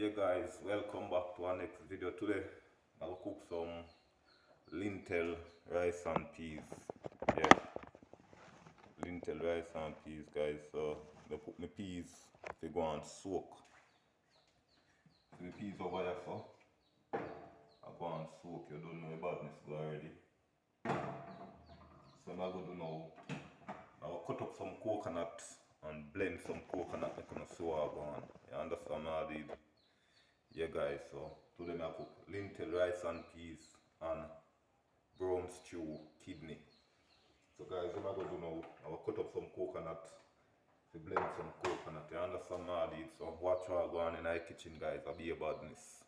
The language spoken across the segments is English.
Yeah guys, welcome back to our next video. Today I'll cook some lintel rice and peas. Yeah, lintel rice and peas guys. So I put my peas to go and soak. So the peas over here, so I go and soak. You don't know about this already. So now I go do now, I'll cut up some coconut and blend some coconut like on a sour on. You understand all these? Yeah guys, so today I cook lintel rice and peas and brown stew kidney. So guys, what I'm going to do now, I will cut up some coconut to blend some coconut. You understand all these? So watch how I go on in the kitchen guys, I'll be about this.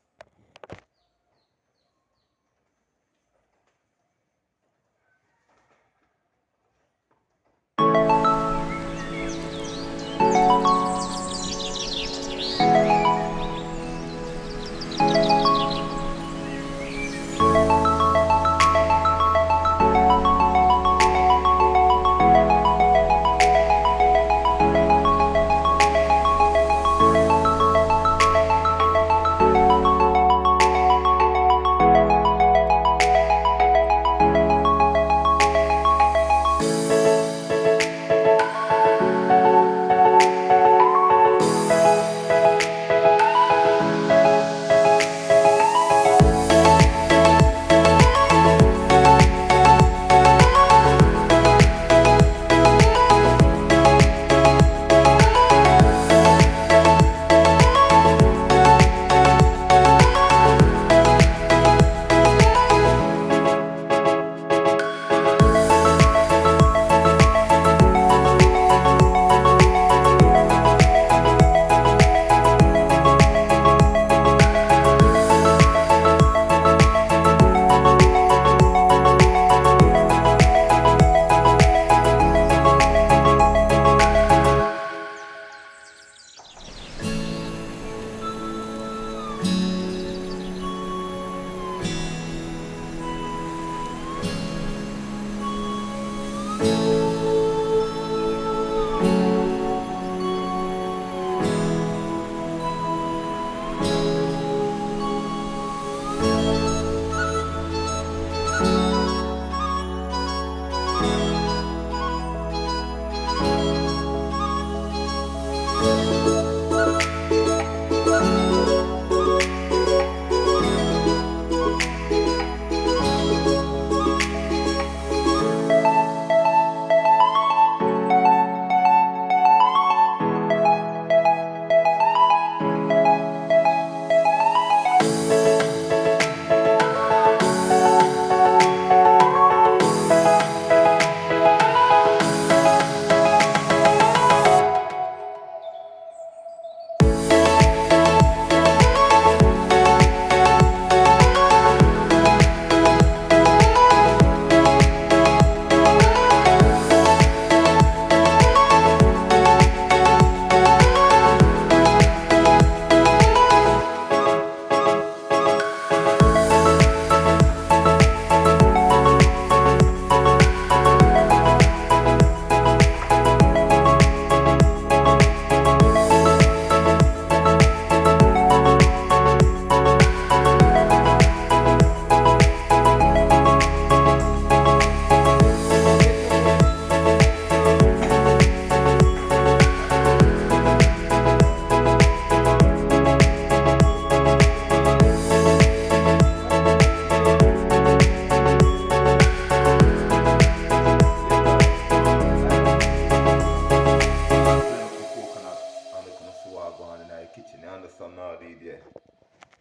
Kitchen, you understand now, yeah.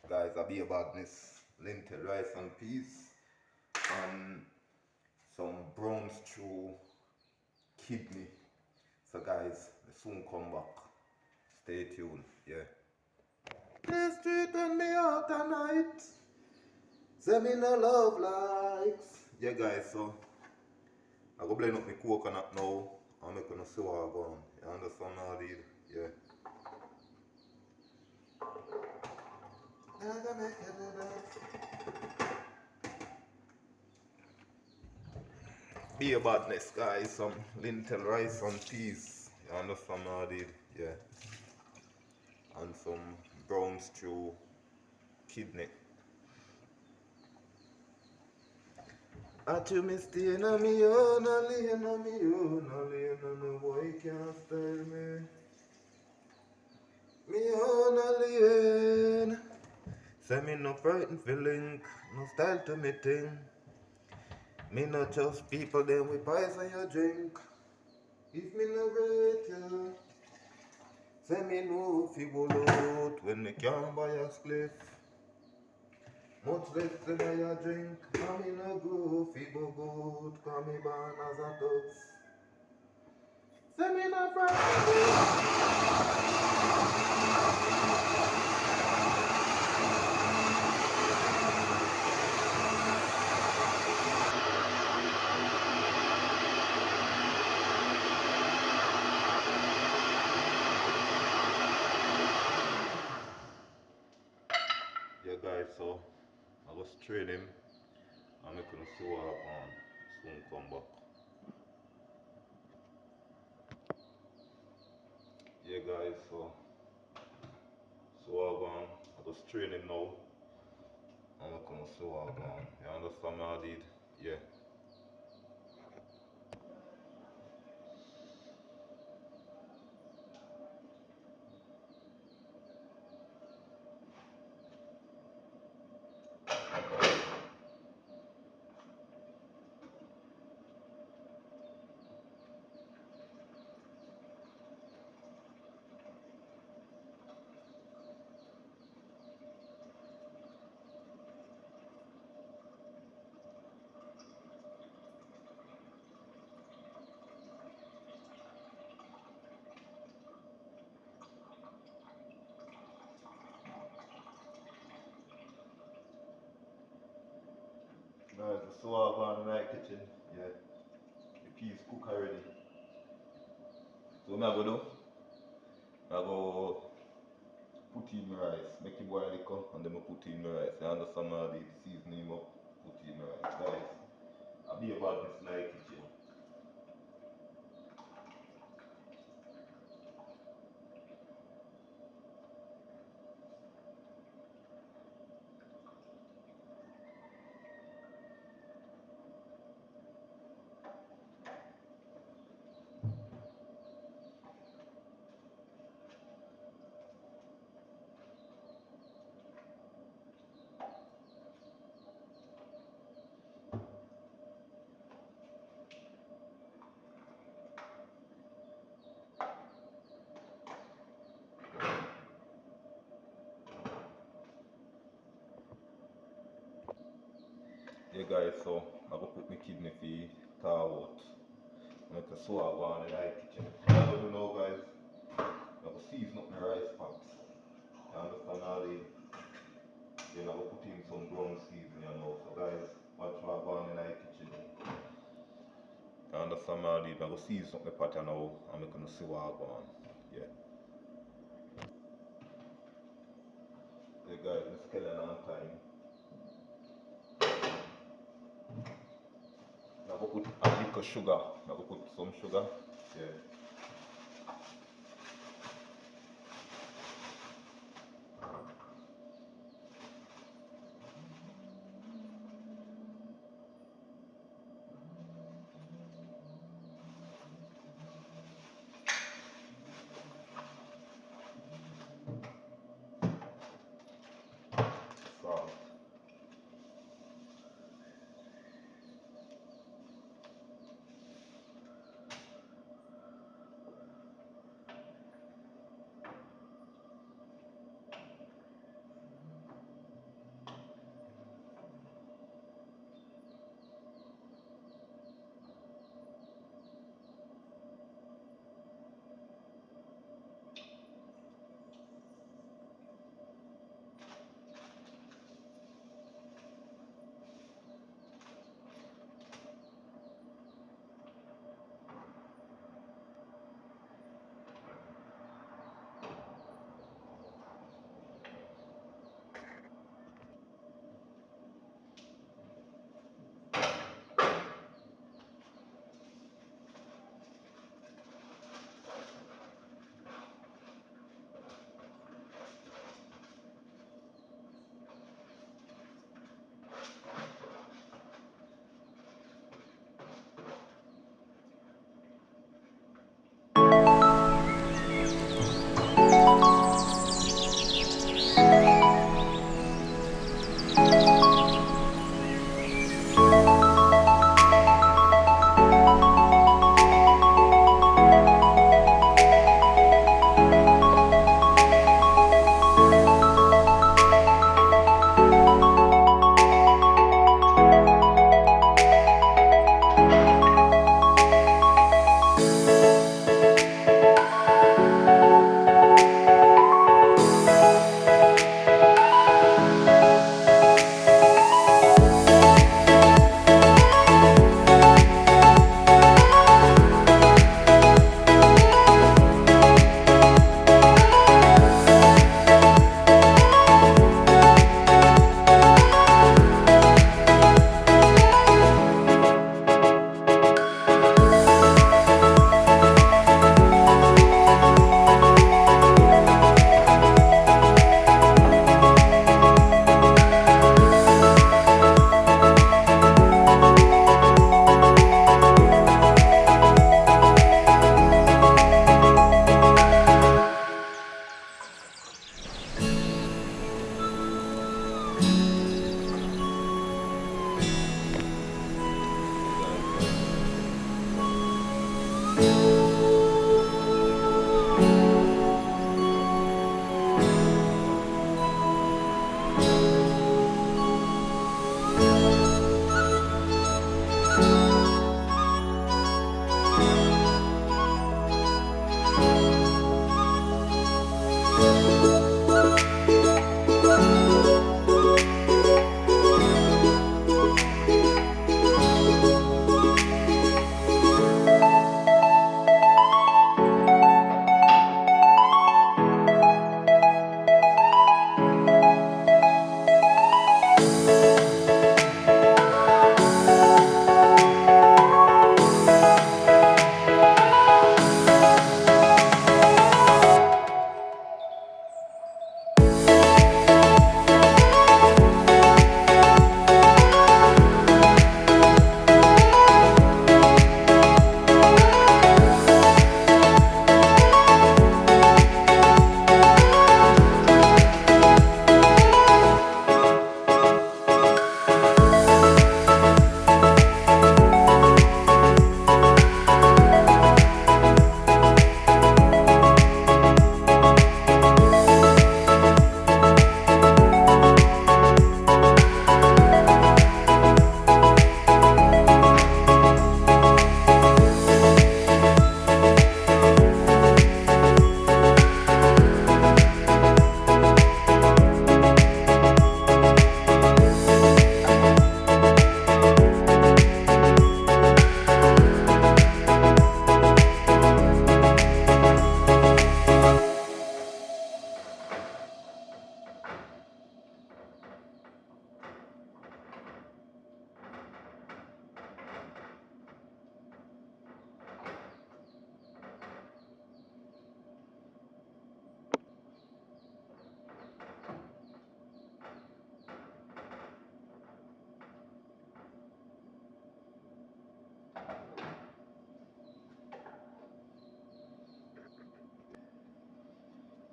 Guys, I'll be about this lintel rice and peas and some brown stew kidney. So guys, I soon come back. Stay tuned, yeah. Please treat me out tonight. Send me no love likes. Yeah guys, so I go blend up my coconut now. I'm making a sour bun. You understand how it is? Yeah. Be about this guys, some lintel rice and peas. You understand how it is? Yeah. And some brown stew kidney. I to me stay na me own, a lane na me own, a lane na no boy can't style me. Me own a lane. Say me no frightened for link, no style to me thing. Me no trust people, then we poison your drink. If me no rate you, say me no fi go out when me can't buy a spliff. Much less than I drink, and me no go fi go out, cause me born as a dust. Say me no frightened. Yeah guys, so I was training and I couldn't see what happened. Soon come back. Yeah guys, so I gone. I was training now and I couldn't see what happened. You understand what I did? Yeah. Guys, so I gone in my kitchen. Yeah. The peas cook already. So what I go do? I go put in my rice, make it boil liquor, and then I put in my rice. You understand how I did? Season him up, put in my rice. Guys, I'll be about this in my kitchen. Yeah guys, so I go put my kidney for thaw out. Make a so I go on in my kitchen. I don't know guys, I go season up my rice packs. You understand how they then I go put in some brown seasoning, you know. So guys, watch what I go on in my kitchen. You understand how they I go season up my pot now and I'm gonna see what I go on. Yeah. Yeah guys, it's killing on time. I go put a little sugar. I go put some sugar. Yeah. Salt.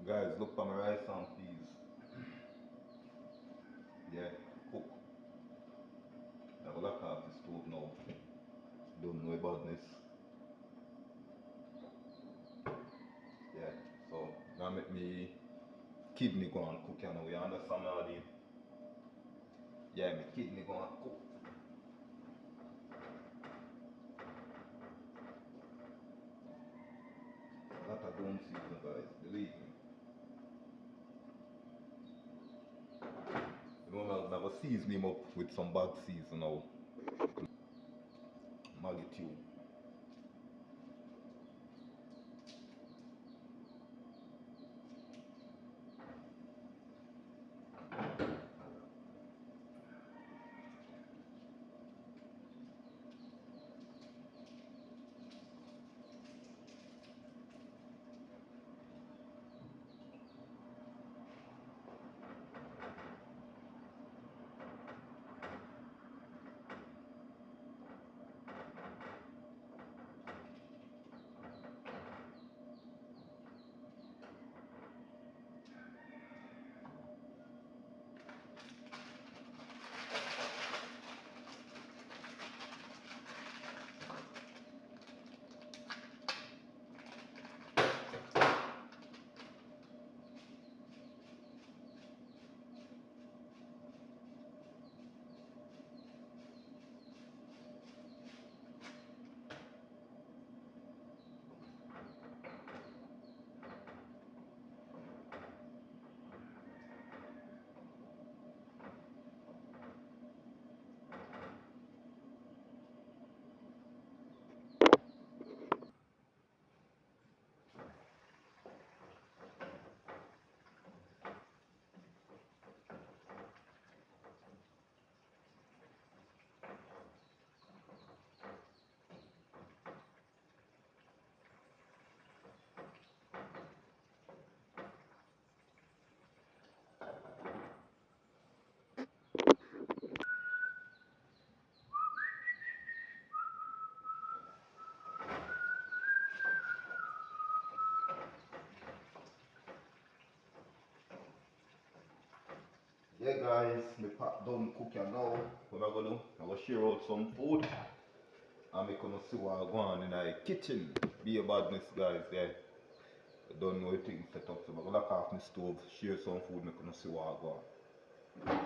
Guys, look for my rice and peas. Yeah, cook. I will lock off the stove now. Don't know about this. Yeah, so now make me kidney go and cook, you know, you understand how the yeah, my kidney go and cook. A lot of don't season, guys, believe me. You know, I'm gonna season him up with some bad season now. Maggie tube. Yeah guys, my pot done cooking now. What I'm gonna do, I'm gonna share out some food and I'm gonna see what I go on in the kitchen. Be a badness guys, yeah. I don't know everything set up, so I'm gonna lock off my stove, share some food, I'm gonna see what I go on.